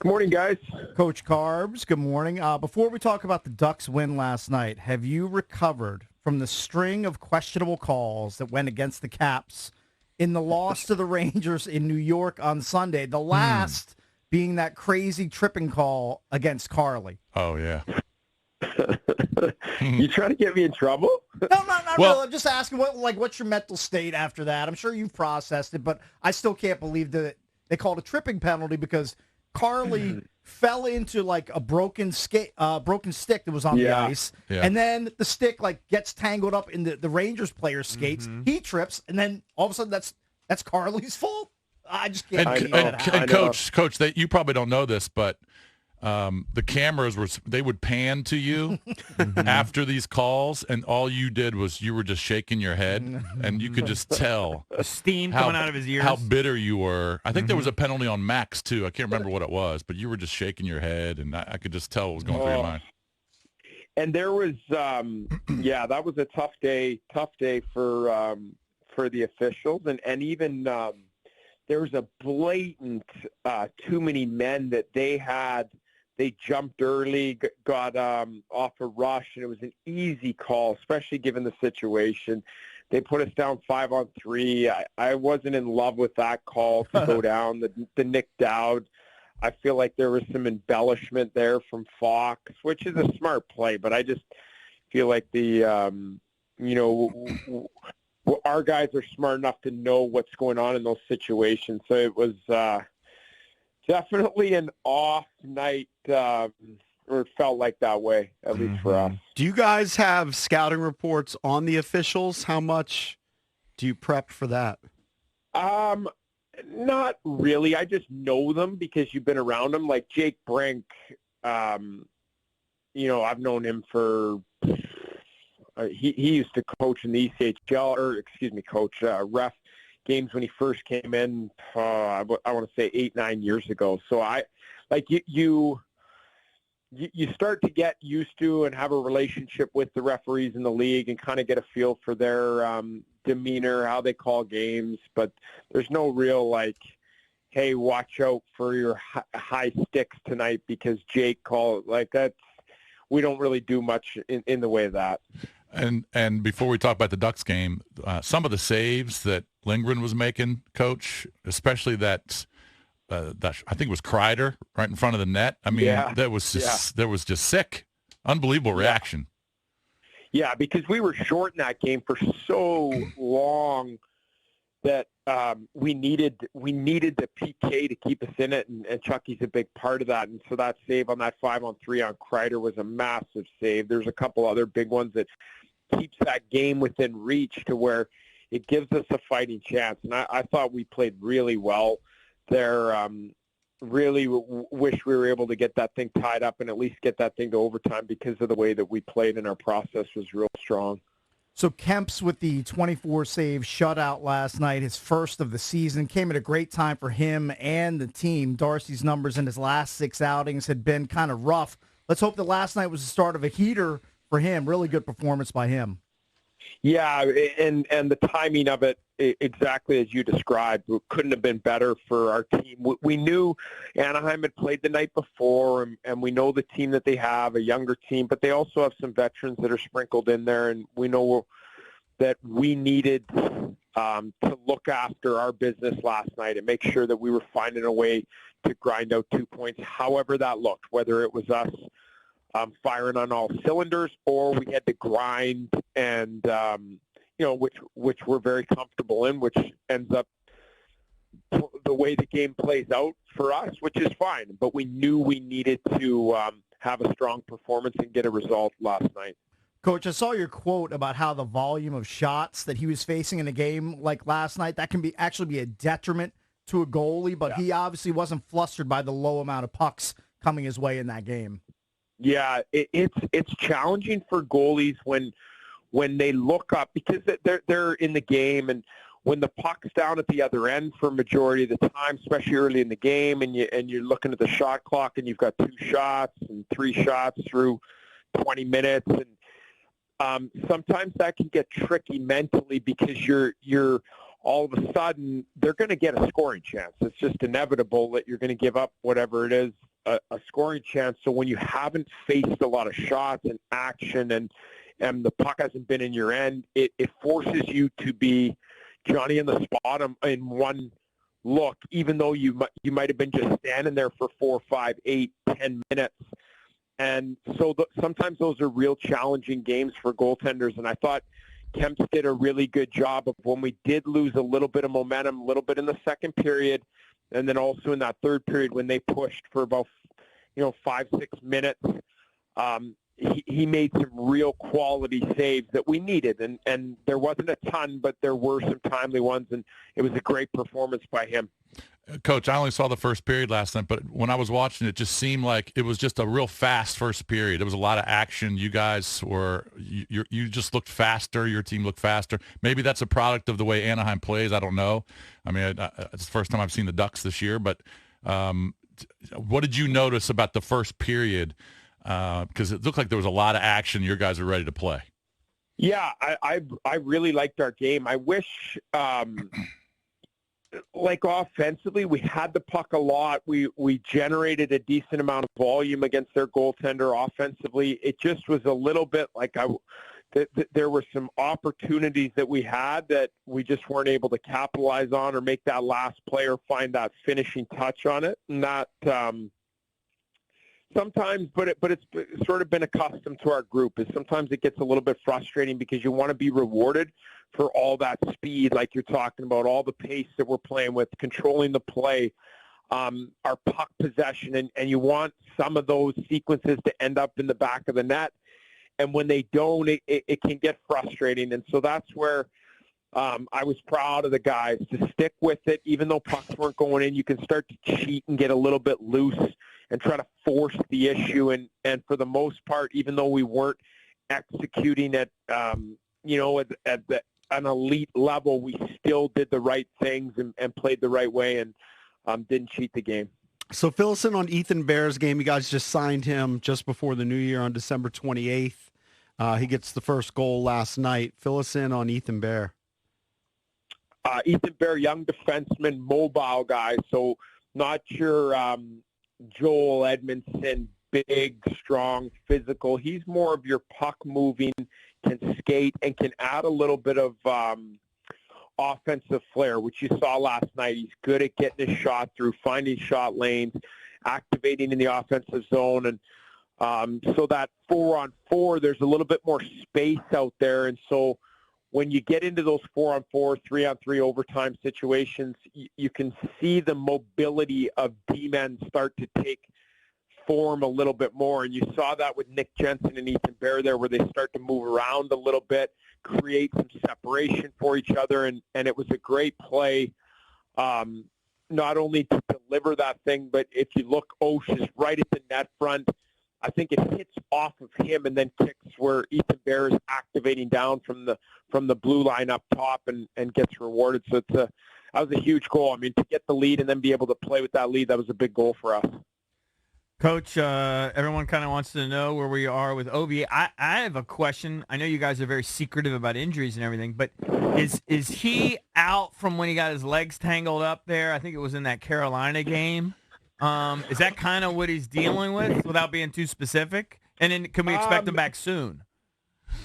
Good morning, guys. Coach Carbs, good morning. Before we talk about the Ducks' win last night, have you recovered from the string of questionable calls that went against the Caps in the loss to the Rangers in New York on Sunday? The last being that crazy tripping call against Carly. Oh, yeah. You trying to get me in trouble? No, not really. I'm just asking, what's your mental state after that? I'm sure you've processed it, but I still can't believe that they called a tripping penalty because Carly fell into like a broken stick that was on the ice, and then the stick gets tangled up in the Rangers player's skates. He trips, and then all of a sudden that's Carly's fault. I just can't believe that. And Coach, you probably don't know this, but the cameras would pan to you after these calls, and all you did was you were just shaking your head, and you could just tell the steam coming out of his ears, how bitter you were. I think there was a penalty on Max too. I can't remember what it was, but you were just shaking your head, and I could just tell what was going through your mind. And there was, that was a tough day for the officials, and even there was a blatant too many men that they had. They jumped early, got off a rush, and it was an easy call, especially given the situation. They put us down 5-on-3. I wasn't in love with that call to go down, the Nick Dowd. I feel like there was some embellishment there from Fox, which is a smart play, but I just feel like our guys are smart enough to know what's going on in those situations. So it was definitely an off night, or it felt like that way, at least for us. Do you guys have scouting reports on the officials? How much do you prep for that? Not really. I just know them because you've been around them. Like Jake Brink, I've known him for he used to coach in the ECHL, ref games when he first came in, I want to say 8-9 years ago. So you start to get used to and have a relationship with the referees in the league and kind of get a feel for their demeanor, how they call games. But there's no real hey, watch out for your high sticks tonight because Jake called that. We don't really do much in the way of that. And before we talk about the Ducks game, some of the saves that Lindgren was making, Coach, especially that I think it was Kreider right in front of the net. I mean, that was just sick, unbelievable reaction. Yeah, because we were short in that game for so long that we needed the PK to keep us in it, and Chucky's a big part of that. And so that save on that 5-on-3 on Kreider was a massive save. There's a couple other big ones that keeps that game within reach to where it gives us a fighting chance. And I thought we played really well there. Really wish we were able to get that thing tied up and at least get that thing to overtime because of the way that we played, and our process was real strong. So Kemp's with the 24-save shutout last night, his first of the season, came at a great time for him and the team. Darcy's numbers in his last 6 outings had been kind of rough. Let's hope that last night was the start of a heater for him. Really good performance by him. Yeah, and the timing of it, exactly as you described, couldn't have been better for our team. We knew Anaheim had played the night before, and we know the team that they have, a younger team, but they also have some veterans that are sprinkled in there, and we know that we needed to look after our business last night and make sure that we were finding a way to grind out 2 points, however that looked, whether it was us firing on all cylinders or we had to grind and which we're very comfortable in, which ends up the way the game plays out for us, which is fine. But we knew we needed to have a strong performance and get a result last night. Coach, I saw your quote about how the volume of shots that he was facing in a game like last night, that can actually be a detriment to a goalie, but he obviously wasn't flustered by the low amount of pucks coming his way in that game. Yeah, it's challenging for goalies when they look up because they're in the game, and when the puck's down at the other end for a majority of the time, especially early in the game, and you're looking at the shot clock and you've got 2 shots and 3 shots through 20 minutes, and sometimes that can get tricky mentally because you're all of a sudden they're going to get a scoring chance. It's just inevitable that you're going to give up whatever it is a scoring chance. So when you haven't faced a lot of shots and action and the puck hasn't been in your end, it forces you to be Johnny in the spot in one look, even though you might have been just standing there for 4, 5, 8, 10 minutes. And so sometimes those are real challenging games for goaltenders. And I thought Kemps did a really good job of, when we did lose a little bit of momentum, a little bit in the second period, and then also in that third period when they pushed for about 5, 6 minutes, he made some real quality saves that we needed. And there wasn't a ton, but there were some timely ones, and it was a great performance by him. Coach, I only saw the first period last night, but when I was watching it just seemed like it was just a real fast first period. There was a lot of action. You guys you just looked faster. Your team looked faster. Maybe that's a product of the way Anaheim plays. I don't know. I mean, it's the first time I've seen the Ducks this year, but what did you notice about the first period? Because it looked like there was a lot of action. Your guys are ready to play. Yeah, I really liked our game. I wish, offensively, we had the puck a lot. We generated a decent amount of volume against their goaltender offensively. It just was a little bit like there were some opportunities that we had that we just weren't able to capitalize on or make that last player find that finishing touch on it. And that sometimes, but it's sort of been accustomed to our group, is sometimes it gets a little bit frustrating because you want to be rewarded for all that speed, like you're talking about, all the pace that we're playing with, controlling the play, our puck possession, and you want some of those sequences to end up in the back of the net. And when they don't, it can get frustrating. And so that's where I was proud of the guys to stick with it. Even though pucks weren't going in, you can start to cheat and get a little bit loose and try to force the issue. And for the most part, even though we weren't executing at an elite level, we still did the right things and played the right way and didn't cheat the game. So fill us in on Ethan Bear's game. You guys just signed him just before the new year on December 28th. He gets the first goal last night. Fill us in on Ethan Bear. Ethan Bear, young defenseman, mobile guy. So not your Joel Edmondson, big, strong, physical. He's more of your puck-moving, can skate, and can add a little bit of offensive flair, which you saw last night. He's good at getting his shot through, finding shot lanes, activating in the offensive zone. And so that 4-on-4, there's a little bit more space out there. And so when you get into those 4-on-4, 3-on-3 overtime situations, you can see the mobility of D-men start to take form a little bit more. And you saw that with Nick Jensen and Ethan Bear there, where they start to move around a little bit, create some separation for each other. And it was a great play, not only to deliver that thing, but if you look, Osh is right at the net front. I think it hits off of him and then kicks where Ethan Bear is activating down from the blue line up top and gets rewarded. So that was a huge goal. I mean, to get the lead and then be able to play with that lead, that was a big goal for us. Coach, everyone kind of wants to know where we are with Ovi. I have a question. I know you guys are very secretive about injuries and everything, but is he out from when he got his legs tangled up there? I think it was in that Carolina game. Is that kind of what he's dealing with without being too specific? And then can we expect him back soon?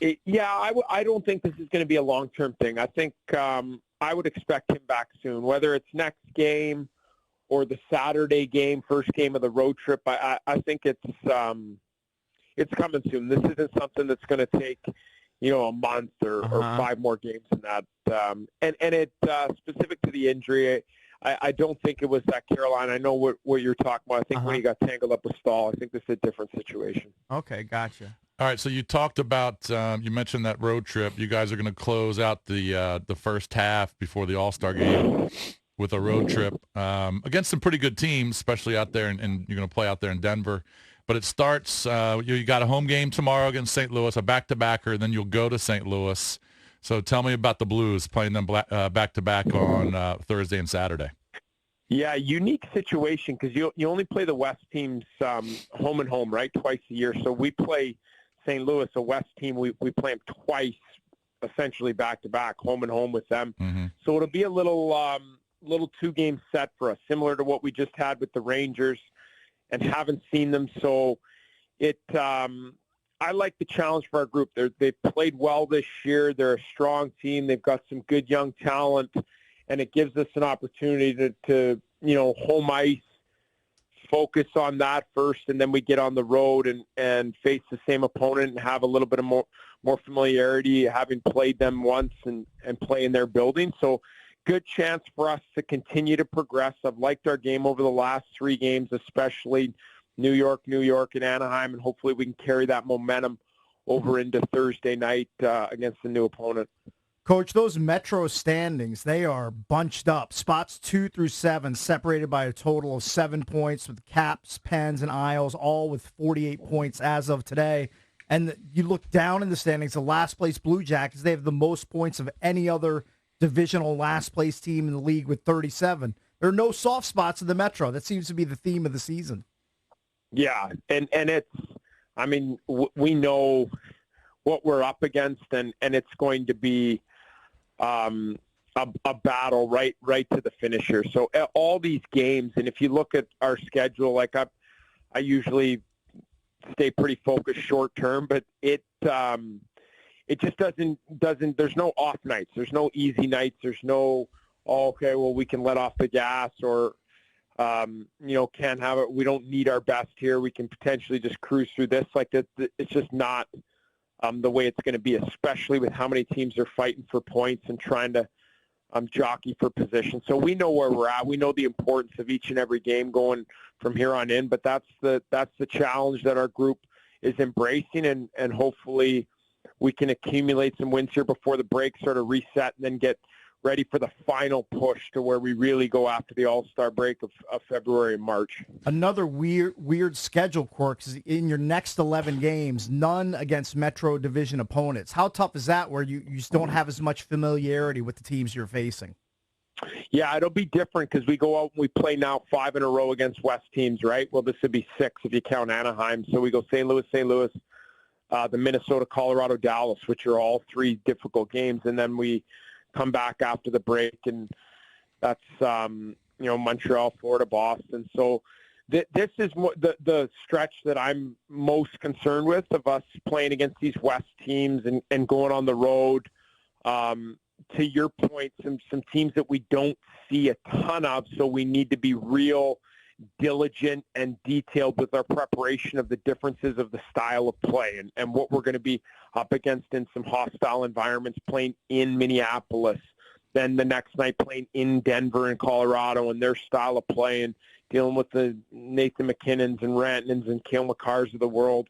I don't think this is going to be a long-term thing. I think I would expect him back soon, whether it's next game or the Saturday game, first game of the road trip. I think it's coming soon. This isn't something that's going to take, a month or 5 more games than that. And it specific to the injury, I don't think it was that Carolina. I know what you're talking about. I think when he got tangled up with Stahl, I think this is a different situation. Okay, gotcha. All right, so you talked about, you mentioned that road trip. You guys are going to close out the first half before the All-Star game with a road trip against some pretty good teams, especially out there, and you're going to play out there in Denver. But it starts, you got a home game tomorrow against St. Louis, a back-to-backer, and then you'll go to St. Louis. So tell me about the Blues playing them back-to-back on Thursday and Saturday. Yeah, unique situation because you only play the West teams home and home, right, twice a year. So we play St. Louis, a West team. We play them twice, essentially back-to-back, home and home with them. Mm-hmm. So it'll be a little 2-game set for us, similar to what we just had with the Rangers. haven't seen them. So I like the challenge for our group. They've played well this year. They're a strong team. They've got some good young talent, and it gives us an opportunity to home ice, focus on that first, and then we get on the road and face the same opponent and have a little bit of more familiarity, having played them once and play in their building. So good chance for us to continue to progress. I've liked our game over the last 3 games, especially New York, and Anaheim, and hopefully we can carry that momentum over into Thursday night against the new opponent. Coach, those Metro standings, they are bunched up. Spots 2 through 7 separated by a total of 7 points, with Caps, Pens, and Isles all with 48 points as of today. And you look down in the standings, the last place Blue Jackets, they have the most points of any other divisional last place team in the league with 37. There are no soft spots in the Metro. That seems to be the theme of the season. Yeah, and it's, I mean, we know what we're up against, and it's going to be a battle right to the finish here. So all these games, and if you look at our schedule, like I usually stay pretty focused short term, but it just doesn't. There's no off nights. There's no easy nights. There's no we can let off the gas, or can't have it. We don't need our best here. We can potentially just cruise through this. Like it's just not the way it's going to be, especially with how many teams are fighting for points and trying to jockey for position. So we know where we're at. We know the importance of each and every game going from here on in. But that's the challenge that our group is embracing, and hopefully we can accumulate some wins here before the break, sort of reset, and then get ready for the final push to where we really go after the All-Star break of February and March. Another weird schedule quirk is in your next 11 games, none against Metro Division opponents. How tough is that, where you just don't have as much familiarity with the teams you're facing? Yeah, it'll be different because we go out and we play now 5 in a row against West teams, right? Well, this would be 6 if you count Anaheim. So we go St. Louis, the Minnesota, Colorado, Dallas, which are all 3 difficult games, and then we come back after the break, and that's Montreal, Florida, Boston. So this is the stretch that I'm most concerned with, of us playing against these West teams and going on the road. To your point, some teams that we don't see a ton of, so we need to be real diligent and detailed with our preparation of the differences of the style of play and what we're going to be up against in some hostile environments, playing in Minneapolis, then the next night playing in Denver and Colorado, and their style of play, and dealing with the Nathan McKinnons and Rantanens and Cale Makars of the world,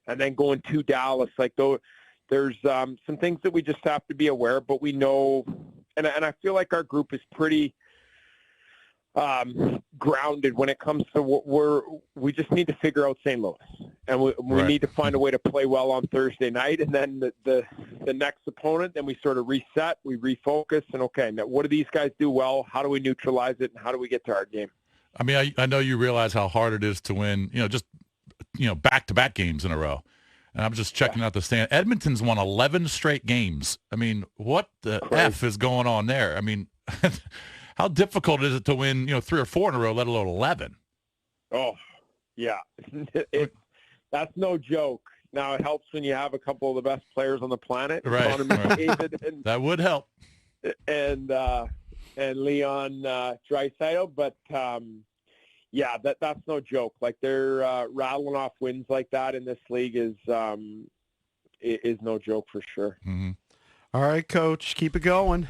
and then going to Dallas. Like, there's some things that we just have to be aware of, but we know, and I feel like our group is pretty grounded when it comes to what we just need to figure out St. Louis, and we need to find a way to play well on Thursday night, and then the next opponent, then we sort of reset, we refocus, and okay, now what do these guys do well? How do we neutralize it, and how do we get to our game? I mean, I know you realize how hard it is to win, back-to-back games in a row. And I'm just checking out the stand. Edmonton's won 11 straight games. I mean, what the F is going on there? I mean, how difficult is it to win, 3 or 4 in a row, let alone 11? Oh, yeah. That's no joke. Now, it helps when you have a couple of the best players on the planet. Right. McDavid that would help. And Leon Draisaitl. But, yeah, that's no joke. Like, they're rattling off wins like that in this league is no joke for sure. Mm-hmm. All right, Coach. Keep it going.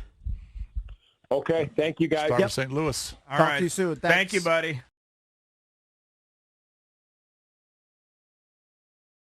Okay. Thank you, guys. Start with St. Louis. Talk to you soon. Thanks. Thank you, buddy.